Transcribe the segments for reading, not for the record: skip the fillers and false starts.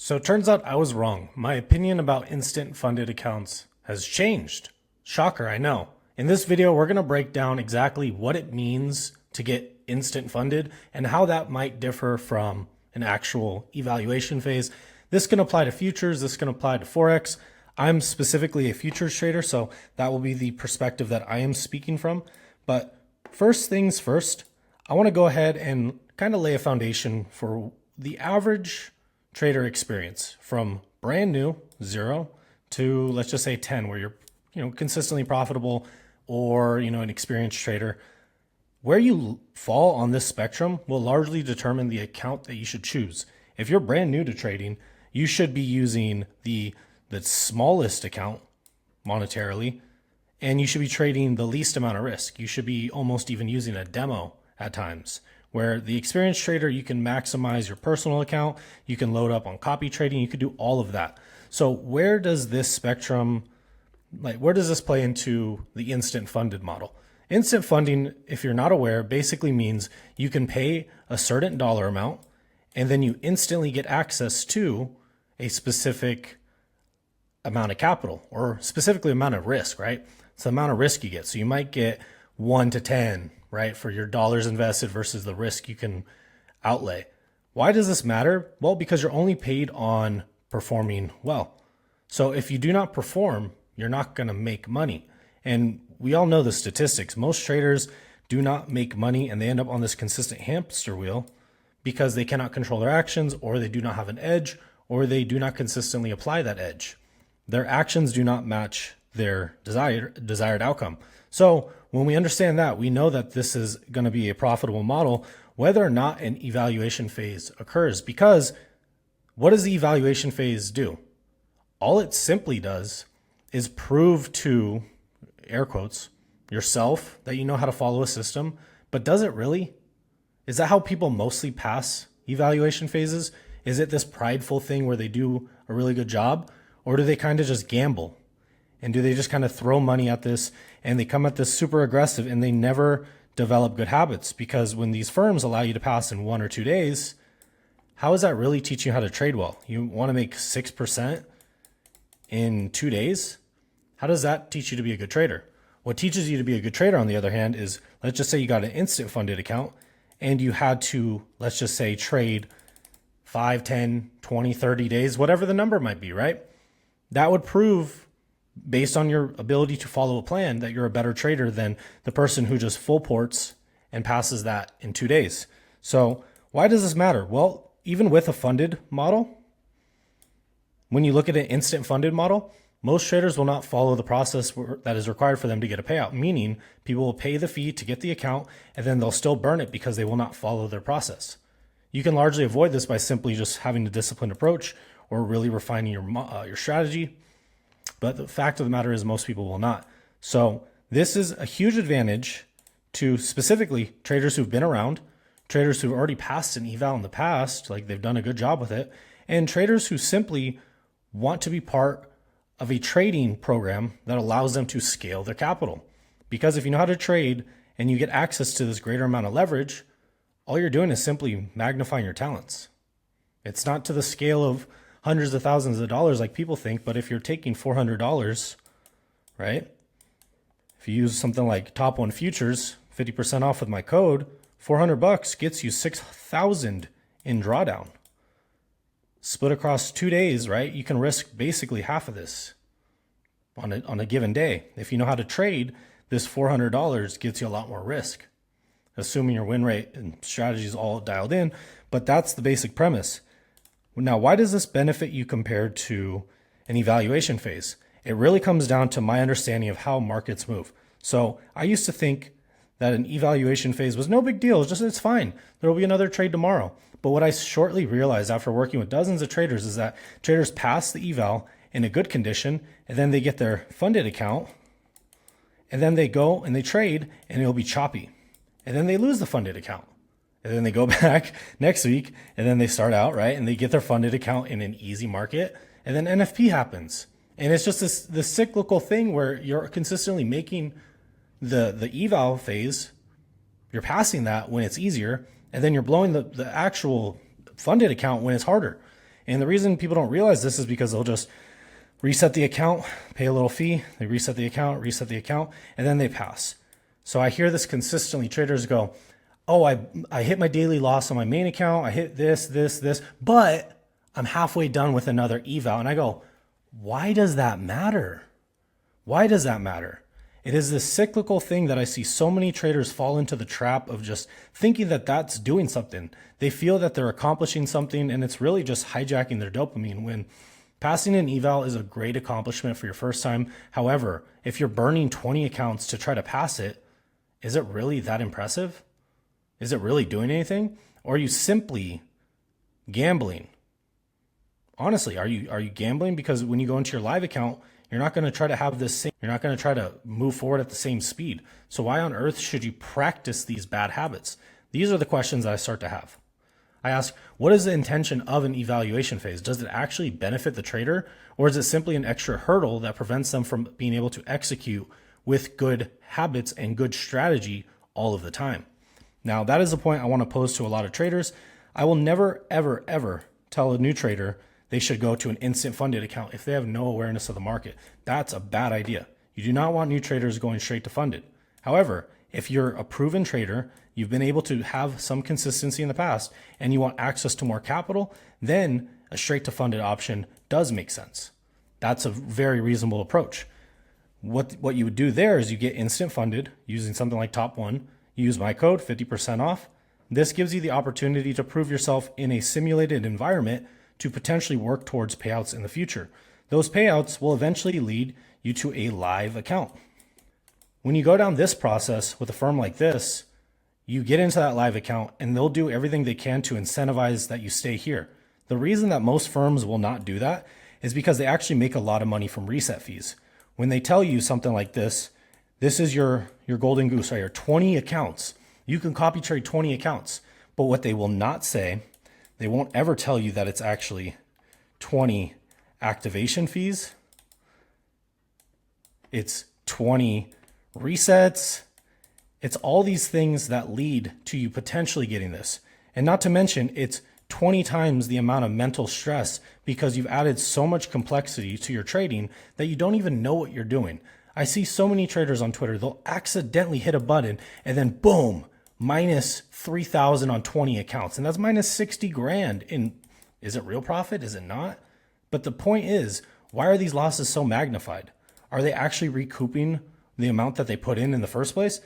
So it turns out I was wrong. My opinion about instant funded accounts has changed. Shocker, I know. In this video, we're going to break down exactly what it means to get instant funded and how that might differ from an actual evaluation phase. This can apply to futures. This can apply to Forex. I'm specifically a futures trader, so that will be the perspective that I am speaking from. But first things first, I want to go ahead and kind of lay a foundation for the average trader experience from brand new 0 to, let's just say, 10, where you're consistently profitable, or an experienced trader. Where you fall on this spectrum will largely determine the account that you should choose. If you're brand new to trading, you should be using the smallest account monetarily, and you should be trading the least amount of risk. You should be almost even using a demo at times, where the experienced trader, you can maximize your personal account, you can load up on copy trading, you could do all of that. So where does this spectrum, where does this play into the instant funded model? Instant funding, if you're not aware, basically means you can pay a certain dollar amount and then you instantly get access to a specific amount of capital, or specifically amount of risk, right? It's the amount of risk you get. So you might get 1 to 10, right, for your dollars invested versus the risk you can outlay. Why does this matter? Well, because you're only paid on performing well. So if you do not perform, you're not going to make money. And we all know the statistics. Most traders do not make money, and they end up on this consistent hamster wheel because they cannot control their actions, or they do not have an edge, or they do not consistently apply that edge. Their actions do not match their desired outcome. So when we understand that, we know that this is going to be a profitable model, whether or not an evaluation phase occurs. Because what does the evaluation phase do? All it simply does is prove to, air quotes, yourself that you know how to follow a system. But does it really? Is that how people mostly pass evaluation phases? Is it this prideful thing where they do a really good job? Or do they kind of just gamble? And do they just kind of throw money at this, and they come at this super aggressive, and they never develop good habits? Because when these firms allow you to pass in 1 or 2 days, how is that really teaching you how to trade well? You want to make 6% in 2 days? How does that teach you to be a good trader? What teaches you to be a good trader, on the other hand, is, let's just say you got an instant funded account and you had to, let's just say, trade 5, 10, 20, 30 days, whatever the number might be, right? That would prove, based on your ability to follow a plan, that you're a better trader than the person who just full ports and passes that in 2 days. So why does this matter? Well, even with a funded model, when you look at an instant funded model, most traders will not follow the process that is required for them to get a payout, meaning people will pay the fee to get the account, and then they'll still burn it because they will not follow their process. You can largely avoid this by simply just having a disciplined approach or really refining your strategy. But the fact of the matter is, most people will not. So this is a huge advantage to specifically traders who've been around, traders who've already passed an eval in the past, like they've done a good job with it, and traders who simply want to be part of a trading program that allows them to scale their capital. Because if you know how to trade and you get access to this greater amount of leverage, all you're doing is simply magnifying your talents. It's not to the scale of hundreds of thousands of dollars like people think, but if you're taking $400, right? If you use something like Top 1 Futures, 50% off with my code, $400 gets you 6,000 in drawdown. Split across 2 days, right? You can risk basically half of this on a given day. If you know how to trade, this $400 gets you a lot more risk, assuming your win rate and strategy is all dialed in. But that's the basic premise. Now, why does this benefit you compared to an evaluation phase? It really comes down to my understanding of how markets move. So I used to think that an evaluation phase was no big deal. It's fine. There will be another trade tomorrow. But what I shortly realized after working with dozens of traders is that traders pass the eval in a good condition, and then they get their funded account, and then they go and they trade, and it'll be choppy. And then they lose the funded account. And then they go back next week, and then they start out, right? And they get their funded account in an easy market, and then NFP happens. And it's just this cyclical thing where you're consistently making the eval phase, you're passing that when it's easier, and then you're blowing the actual funded account when it's harder. And the reason people don't realize this is because they'll just reset the account, pay a little fee, they reset the account, and then they pass. So I hear this consistently. Traders go, oh, I hit my daily loss on my main account. I hit this, but I'm halfway done with another eval. And I go, why does that matter? Why does that matter? It is this cyclical thing that I see so many traders fall into the trap of just thinking that that's doing something. They feel that they're accomplishing something, and it's really just hijacking their dopamine, when passing an eval is a great accomplishment for your first time. However, if you're burning 20 accounts to try to pass it, is it really that impressive? Is it really doing anything? Or are you simply gambling? Honestly, are you gambling? Because when you go into your live account, you're not going to try to have this same, you're not going to try to move forward at the same speed. So why on earth should you practice these bad habits? These are the questions that I start to have. I ask, what is the intention of an evaluation phase? Does it actually benefit the trader, or is it simply an extra hurdle that prevents them from being able to execute with good habits and good strategy all of the time? Now, that is the point I want to pose to a lot of traders. I will never, ever, ever tell a new trader they should go to an instant funded account if they have no awareness of the market. That's a bad idea. You do not want new traders going straight to funded. However, if you're a proven trader, you've been able to have some consistency in the past, and you want access to more capital, then a straight to funded option does make sense. That's a very reasonable approach. What you would do there is you get instant funded using something like Top One. You use my code, 50% off. This gives you the opportunity to prove yourself in a simulated environment to potentially work towards payouts in the future. Those payouts will eventually lead you to a live account. When you go down this process with a firm like this, you get into that live account and they'll do everything they can to incentivize that you stay here. The reason that most firms will not do that is because they actually make a lot of money from reset fees. When they tell you something like this is your golden goose, right? Your 20 accounts. You can copy trade 20 accounts. But what they will not say, they won't ever tell you that it's actually 20 activation fees. It's 20 resets. It's all these things that lead to you potentially getting this. And not to mention, it's 20 times the amount of mental stress because you've added so much complexity to your trading that you don't even know what you're doing. I see so many traders on Twitter, they'll accidentally hit a button and then boom, minus 3,000 on 20 accounts. And that's minus 60 grand. And is it real profit? Is it not? But the point is, why are these losses so magnified? Are they actually recouping the amount that they put in the first place?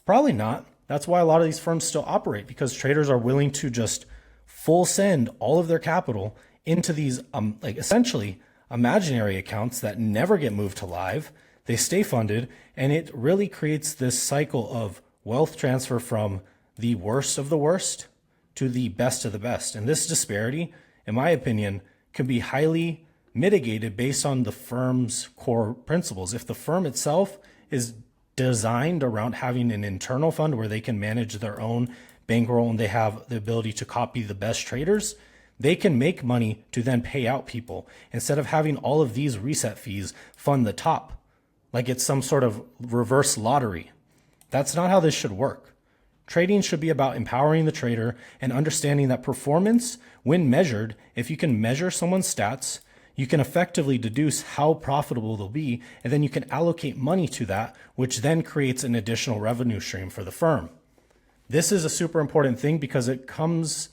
Probably not. That's why a lot of these firms still operate, because traders are willing to just full send all of their capital into these like essentially imaginary accounts that never get moved to live. They stay funded, and it really creates this cycle of wealth transfer from the worst of the worst to the best of the best. And this disparity, in my opinion, can be highly mitigated based on the firm's core principles. If the firm itself is designed around having an internal fund where they can manage their own bankroll and they have the ability to copy the best traders, they can make money to then pay out people instead of having all of these reset fees fund the top like it's some sort of reverse lottery. That's not how this should work. Trading should be about empowering the trader and understanding that performance, when measured, if you can measure someone's stats, you can effectively deduce how profitable they'll be, and then you can allocate money to that, which then creates an additional revenue stream for the firm. This is a super important thing because it comes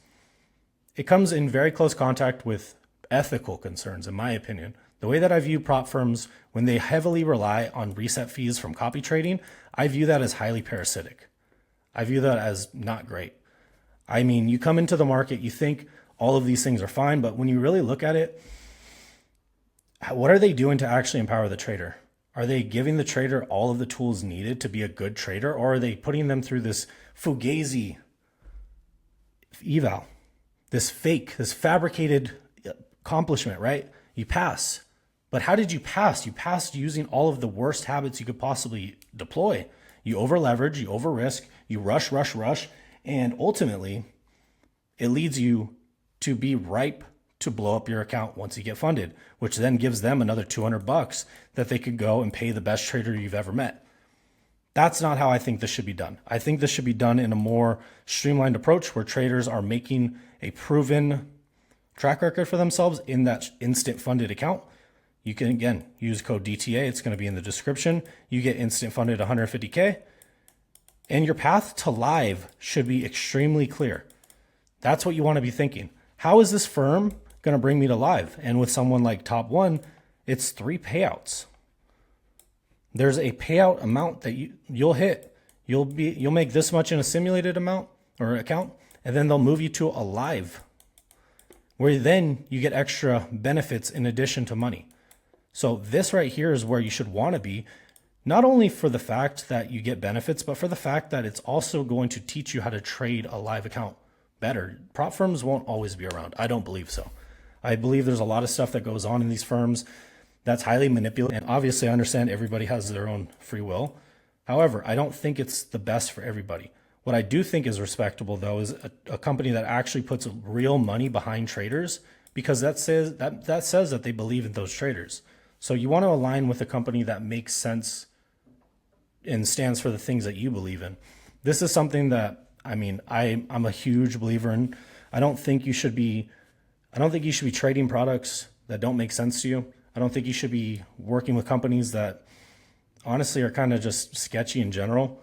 in very close contact with ethical concerns, in my opinion. The way that I view prop firms, when they heavily rely on reset fees from copy trading, I view that as highly parasitic. I view that as not great. I mean, you come into the market, you think all of these things are fine, but when you really look at it, what are they doing to actually empower the trader? Are they giving the trader all of the tools needed to be a good trader, or are they putting them through this fugazi eval, this fake, this fabricated accomplishment, right? You pass. But how did you pass? You passed using all of the worst habits you could possibly deploy. You over leverage, you over risk, you rush, and ultimately it leads you to be ripe to blow up your account once you get funded, which then gives them another $200 that they could go and pay the best trader you've ever met. That's not how I think this should be done. I think this should be done in a more streamlined approach where traders are making a proven track record for themselves in that instant funded account, you can, again, use code DTA. It's going to be in the description. You get instant funded 150K. And your path to live should be extremely clear. That's what you want to be thinking. How is this firm going to bring me to live? And with someone like Top One, it's 3 payouts. There's a payout amount that you'll hit. You'll make this much in a simulated amount or account, and then they'll move you to a live, where then you get extra benefits in addition to money. So this right here is where you should want to be, not only for the fact that you get benefits, but for the fact that it's also going to teach you how to trade a live account better. Prop firms won't always be around. I don't believe so. I believe there's a lot of stuff that goes on in these firms that's highly manipulative. And obviously I understand everybody has their own free will. However, I don't think it's the best for everybody. What I do think is respectable, though, is a company that actually puts real money behind traders, because that says that they believe in those traders. So you want to align with a company that makes sense and stands for the things that you believe in. This is something that, I mean, I'm a huge believer in. I don't think you should be trading products that don't make sense to you. I don't think you should be working with companies that honestly are kind of just sketchy in general.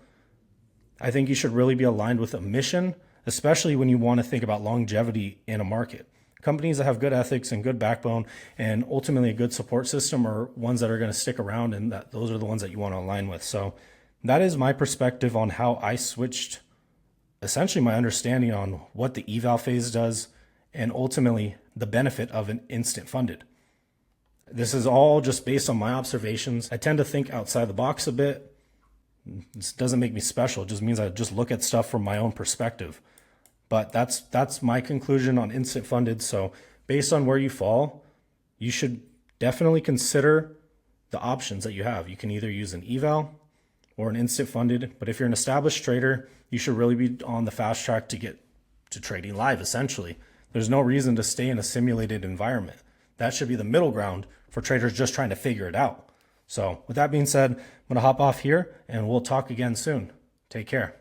I think you should really be aligned with a mission, especially when you want to think about longevity in a market. Companies that have good ethics and good backbone and ultimately a good support system are ones that are going to stick around, and those are the ones that you want to align with. So that is my perspective on how I switched essentially my understanding on what the eval phase does and ultimately the benefit of an instant funded. This is all just based on my observations. I tend to think outside the box a bit. This doesn't make me special. It just means I just look at stuff from my own perspective. But that's my conclusion on instant funded. So based on where you fall, you should definitely consider the options that you have. You can either use an eval or an instant funded. But if you're an established trader, you should really be on the fast track to get to trading live, essentially. There's no reason to stay in a simulated environment. That should be the middle ground for traders just trying to figure it out. So with that being said, I'm going to hop off here and we'll talk again soon. Take care.